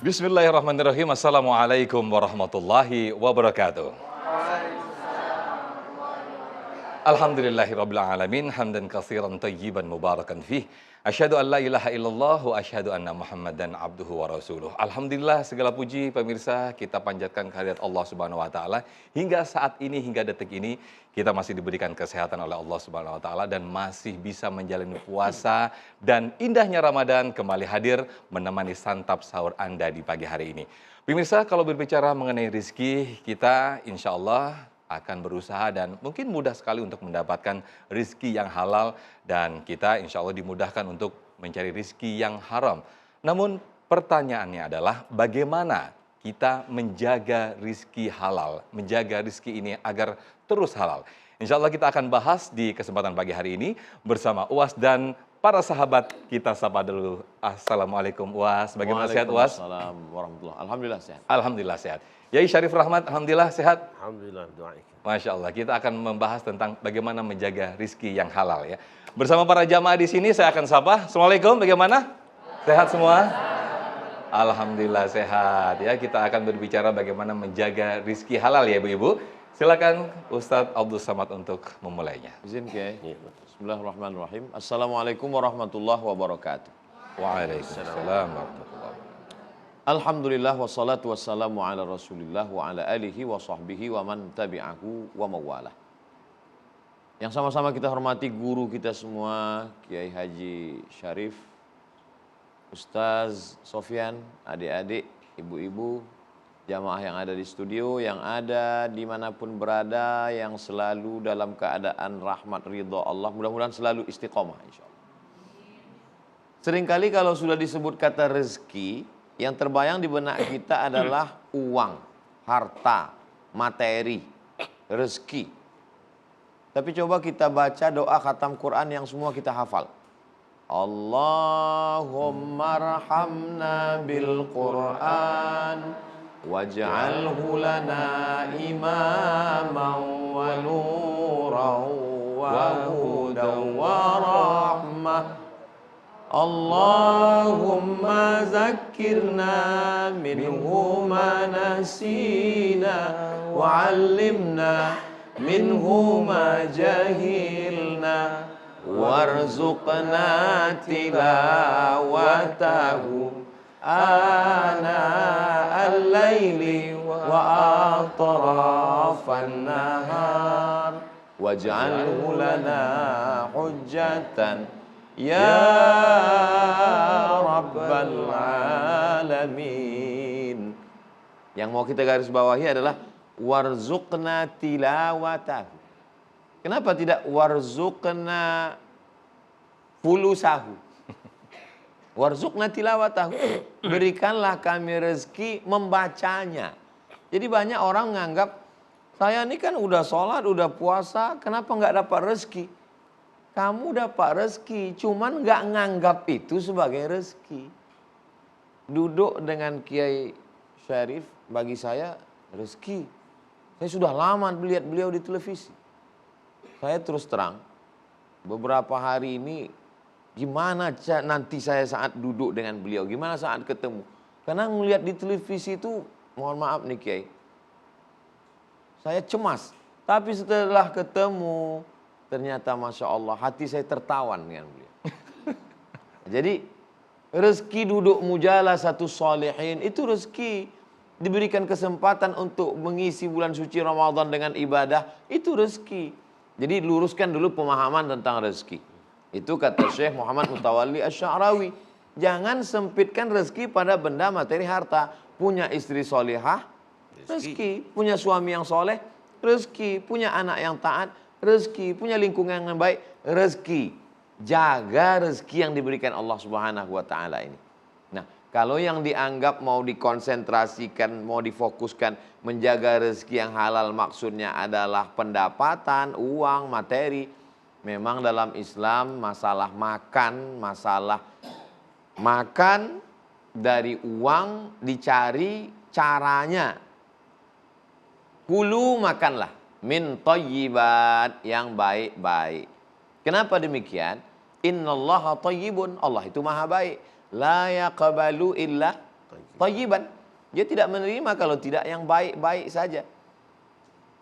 Bismillahirrahmanirrahim. Assalamualaikum warahmatullahi wabarakatuh. Alhamdulillahirabbil alamin, hamdan katsiran thayyiban mubarakan fih. Asyhadu an la ilaha illallah wa asyhadu anna Muhammadan abduhu wa rasuluh. Alhamdulillah, segala puji pemirsa kita panjatkan kehadirat Allah Subhanahu wa taala. Hingga saat ini, hingga detik ini kita masih diberikan kesehatan oleh Allah Subhanahu wa taala dan masih bisa menjalani puasa, dan indahnya Ramadan kembali hadir menemani santap sahur Anda di pagi hari ini. Pemirsa, kalau berbicara mengenai rizki, kita insya Allah akan berusaha dan mungkin mudah sekali untuk mendapatkan rizki yang halal, dan kita insya Allah dimudahkan untuk mencari rizki yang haram. Namun pertanyaannya adalah bagaimana kita menjaga rizki halal, menjaga rizki ini agar terus halal. Insya Allah kita akan bahas di kesempatan pagi hari ini bersama UAS dan para sahabat. Kita sapa dulu. Assalamualaikum UAS, bagaimana sehat UAS? Waalaikumsalam warahmatullahi. Alhamdulillah sehat. Alhamdulillah sehat. Yai Syarif Rahmat, alhamdulillah sehat. Alhamdulillah, doaik. Masya Allah, kita akan membahas tentang bagaimana menjaga rizki yang halal ya. Bersama para jamaah di sini saya akan sapa. Assalamualaikum, bagaimana? Sehat semua? Alhamdulillah sehat ya. Kita akan berbicara bagaimana menjaga rizki halal ya Ibu-Ibu. Silakan Ustadz Abdul Samad untuk memulainya. Izin Kiai. Bismillahirrahmanirrahim. Assalamualaikum warahmatullahi wabarakatuh. Waalaikumsalam warahmatullahi wabarakatuh. Alhamdulillah wassalatu wassalamu ala Rasulillah wa ala alihi wa sahbihi wa man tabi'ahu wa mawalah. Yang sama-sama kita hormati guru kita semua, Kiai Haji Syarif, Ustaz Sofyan, adik-adik, ibu-ibu, jamaah yang ada di studio, yang ada dimanapun berada, yang selalu dalam keadaan rahmat ridha Allah, mudah-mudahan selalu istiqomah insyaallah. Seringkali kalau sudah disebut kata rezeki, yang terbayang di benak kita adalah uang, harta, materi, rezeki. Tapi coba kita baca doa khatam Quran yang semua kita hafal. Allahumma arhamna bil Quran waj'alhu lana imaman wa nuran wa hudan wa rahmah. Allahumma zakkirna minhu ma nasina wa 'allimna minhu ma jahilna warzuqna tilawatahu ana al-laili wa atrafan nahar waj'alhu lana hujjatan ya Rabbal Alamin. Yang mau kita garis bawahi adalah warzuqna tilawatahu. Kenapa tidak warzuqna fulusahu? Warzuqna tilawatahu. Berikanlah kami rezeki membacanya. Jadi banyak orang menganggap, saya ini kan udah sholat, udah puasa, kenapa nggak dapat rezeki? Kamu dapat rezeki, cuman nggak nganggap itu sebagai rezeki. Duduk dengan Kiai Syarif bagi saya rezeki. Saya sudah lama melihat beliau di televisi. Saya terus terang, beberapa hari ini gimana nanti saya saat duduk dengan beliau, gimana saat ketemu. Karena melihat di televisi itu, mohon maaf nih Kiai, saya cemas. Tapi setelah ketemu, ternyata Masya Allah hati saya tertawan dengan beliau. Jadi rezeki duduk mujalah satu solehin itu rezeki. Diberikan kesempatan untuk mengisi bulan suci Ramadan dengan ibadah, itu rezeki. Jadi luruskan dulu pemahaman tentang rezeki. Itu kata Syekh Muhammad Mutawalli Asy-Sya'rawi. Jangan sempitkan rezeki pada benda materi harta. Punya istri solehah, rezeki. Punya suami yang soleh, rezeki. Punya anak yang taat, rezeki. Punya lingkungan yang baik, rezeki. Jaga rezeki yang diberikan Allah Subhanahu wa taala ini. Nah, kalau yang dianggap mau dikonsentrasikan, mau difokuskan menjaga rezeki yang halal maksudnya adalah pendapatan, uang, materi. Memang dalam Islam masalah makan dari uang dicari caranya. Kulu makanlah min thayyibat, yang baik-baik. Kenapa demikian? Innallaha thayyibun, Allah itu maha baik. La yaqbalu illa Thayyiban. Dia tidak menerima kalau tidak yang baik-baik saja.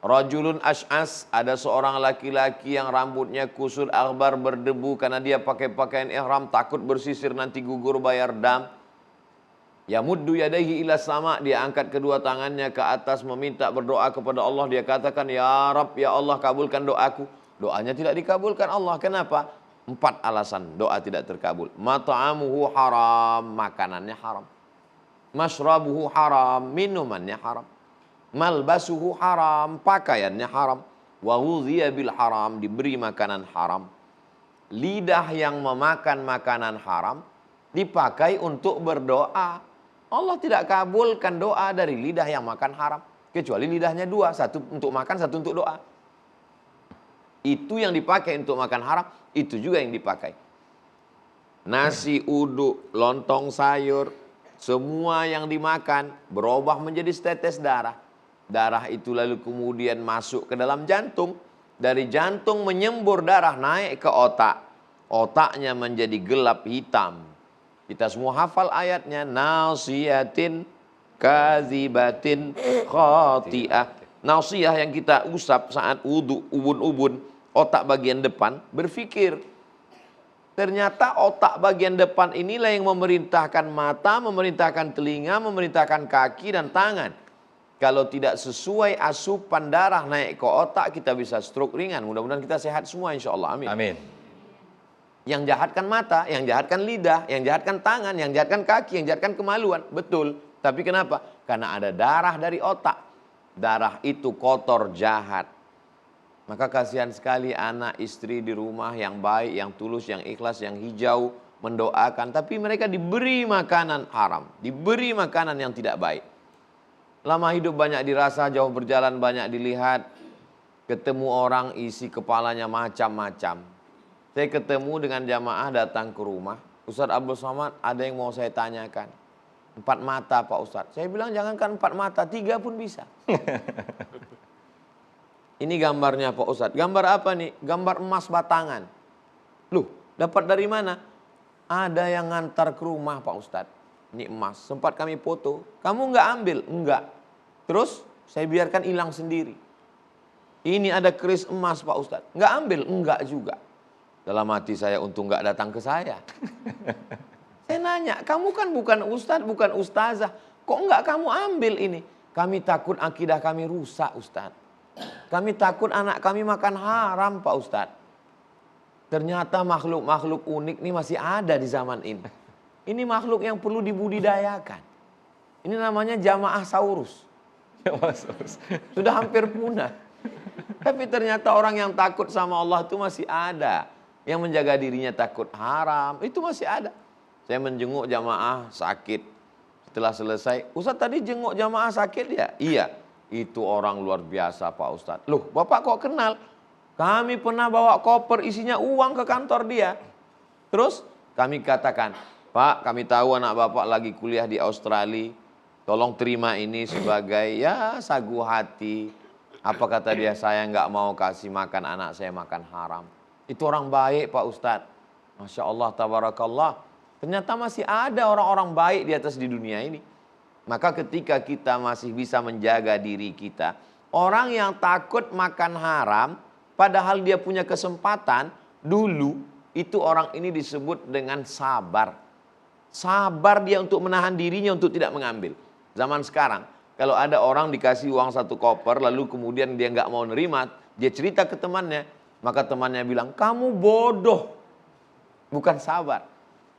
Rajulun ash'as, ada seorang laki-laki yang rambutnya kusut akhbar berdebu karena dia pakai pakaian ihram, takut bersisir nanti gugur bayar dam. Yamuddu yadaihi ila sama, dia angkat kedua tangannya ke atas meminta berdoa kepada Allah. Dia katakan, ya Rabb, ya Allah kabulkan doaku. Doanya tidak dikabulkan Allah. Kenapa? 4 alasan doa tidak terkabul. Mat'amuhu haram, makanannya haram. Mashrabuhu haram, minumannya haram. Malbasuhu haram, pakaiannya haram. Wa ghudhiya bil haram, diberi makanan haram. Lidah yang memakan makanan haram dipakai untuk berdoa. Allah tidak kabulkan doa dari lidah yang makan haram. Kecuali lidahnya 2, satu untuk makan, satu untuk doa. Itu yang dipakai untuk makan haram, itu juga yang dipakai. Nasi uduk, lontong sayur, semua yang dimakan berubah menjadi setetes darah. Darah itu lalu kemudian masuk ke dalam jantung. Dari jantung menyembur darah naik ke otak. Otaknya menjadi gelap hitam. Kita semua hafal ayatnya. Nasiyatin kazibatin khati'ah. Nasiyah yang kita usap saat wudu, ubun-ubun. Otak bagian depan berpikir. Ternyata otak bagian depan inilah yang memerintahkan mata, memerintahkan telinga, memerintahkan kaki dan tangan. Kalau tidak sesuai asupan darah naik ke otak, kita bisa stroke ringan. Mudah-mudahan kita sehat semua insya Allah. Amin. Amin. Yang jahatkan mata, yang jahatkan lidah, yang jahatkan tangan, yang jahatkan kaki, yang jahatkan kemaluan. Betul. Tapi kenapa? Karena ada darah dari otak. Darah itu kotor, jahat. Maka kasihan sekali anak istri di rumah yang baik, yang tulus, yang ikhlas, yang hijau, mendoakan. Tapi mereka diberi makanan haram. Diberi makanan yang tidak baik. Lama hidup banyak dirasa, jauh berjalan banyak dilihat. Ketemu orang isi kepalanya macam-macam. Saya ketemu dengan jamaah datang ke rumah. Ustaz Abdul Somad, ada yang mau saya tanyakan. 4 mata Pak Ustaz. Saya bilang jangankan 4 mata, 3 pun bisa. Ini gambarnya Pak Ustaz. Gambar apa nih? Gambar emas batangan. Loh, dapat dari mana? Ada yang ngantar ke rumah Pak Ustaz. Ini emas, sempat kami foto. Kamu nggak ambil? Enggak. Terus saya biarkan hilang sendiri. Ini ada keris emas Pak Ustadz. Nggak ambil? Enggak juga. Dalam hati saya, untung nggak datang ke saya. Saya nanya, kamu kan bukan ustadz, bukan ustazah. Kok nggak kamu ambil ini? Kami takut akidah kami rusak Ustadz. Kami takut anak kami makan haram Pak Ustadz. Ternyata makhluk-makhluk unik ini masih ada di zaman ini. Ini makhluk yang perlu dibudidayakan. Ini namanya jamaah saurus. Sudah hampir punah. Tapi ternyata orang yang takut sama Allah itu masih ada. Yang menjaga dirinya takut haram, itu masih ada. Saya menjenguk jamaah sakit. Setelah selesai, Ustaz tadi jenguk jamaah sakit ya? Iya. Itu orang luar biasa Pak Ustadz. Loh, Bapak kok kenal? Kami pernah bawa koper isinya uang ke kantor dia. Terus kami katakan, Pak, kami tahu anak Bapak lagi kuliah di Australia. Tolong terima ini sebagai ya sagu hati. Apa kata dia, saya nggak mau kasih makan anak saya makan haram. Itu orang baik Pak Ustadz. Masya Allah, tabarakallah. Ternyata masih ada orang-orang baik di atas di dunia ini. Maka ketika kita masih bisa menjaga diri kita. Orang yang takut makan haram, padahal dia punya kesempatan, dulu itu orang ini disebut dengan sabar. Sabar dia untuk menahan dirinya untuk tidak mengambil. Zaman sekarang, kalau ada orang dikasih uang 1 koper, lalu kemudian dia nggak mau nerima, dia cerita ke temannya, maka temannya bilang, kamu bodoh, bukan sabar.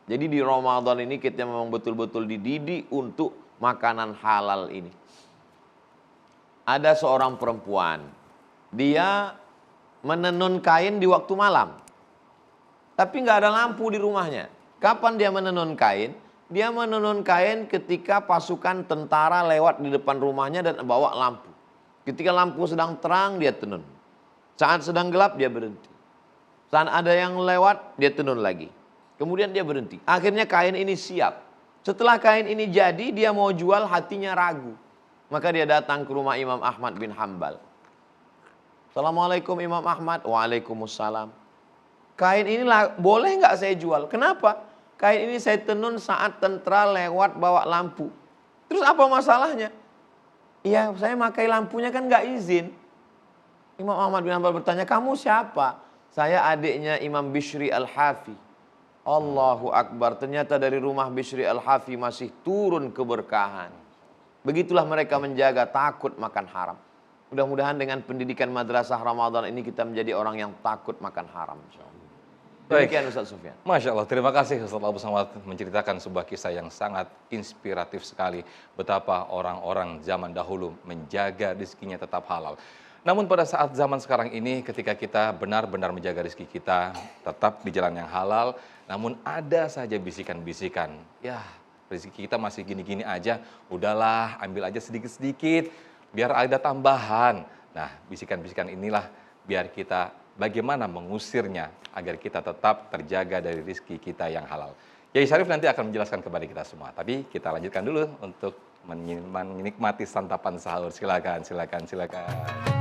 Jadi di Ramadan ini kita memang betul-betul dididik untuk makanan halal ini. Ada seorang perempuan, dia menenun kain di waktu malam, tapi nggak ada lampu di rumahnya. Kapan dia menenun kain? Dia menenun kain ketika pasukan tentara lewat di depan rumahnya dan bawa lampu. Ketika lampu sedang terang, dia tenun. Saat sedang gelap, dia berhenti. Saat ada yang lewat, dia tenun lagi. Kemudian dia berhenti. Akhirnya kain ini siap. Setelah kain ini jadi, dia mau jual, hatinya ragu. Maka dia datang ke rumah Imam Ahmad bin Hanbal. Assalamualaikum Imam Ahmad. Waalaikumsalam. Kain ini boleh nggak saya jual? Kenapa? Kain ini saya tenun saat tentara lewat bawa lampu. Terus apa masalahnya? Iya, saya pakai lampunya kan nggak izin. Imam Ahmad bin Hanbal bertanya, kamu siapa? Saya adiknya Imam Bishri Al-Hafi. Allahu Akbar, ternyata dari rumah Bishri Al-Hafi masih turun keberkahan. Begitulah mereka menjaga takut makan haram. Mudah-mudahan dengan pendidikan madrasah Ramadan ini kita menjadi orang yang takut makan haram. Demikian Ustaz Sufyan. Masya Allah, terima kasih Ustaz Abu Samad menceritakan sebuah kisah yang sangat inspiratif sekali. Betapa orang-orang zaman dahulu menjaga rezekinya tetap halal. Namun pada saat zaman sekarang ini ketika kita benar-benar menjaga rezeki kita tetap di jalan yang halal, namun ada saja bisikan-bisikan, ya rezeki kita masih gini-gini aja, udahlah ambil aja sedikit-sedikit biar ada tambahan. Nah, bisikan-bisikan inilah biar kita bagaimana mengusirnya agar kita tetap terjaga dari rezeki kita yang halal. Kiai Syarif nanti akan menjelaskan kepada kita semua. Tapi kita lanjutkan dulu untuk menikmati santapan sahur. Silakan, silakan, silakan.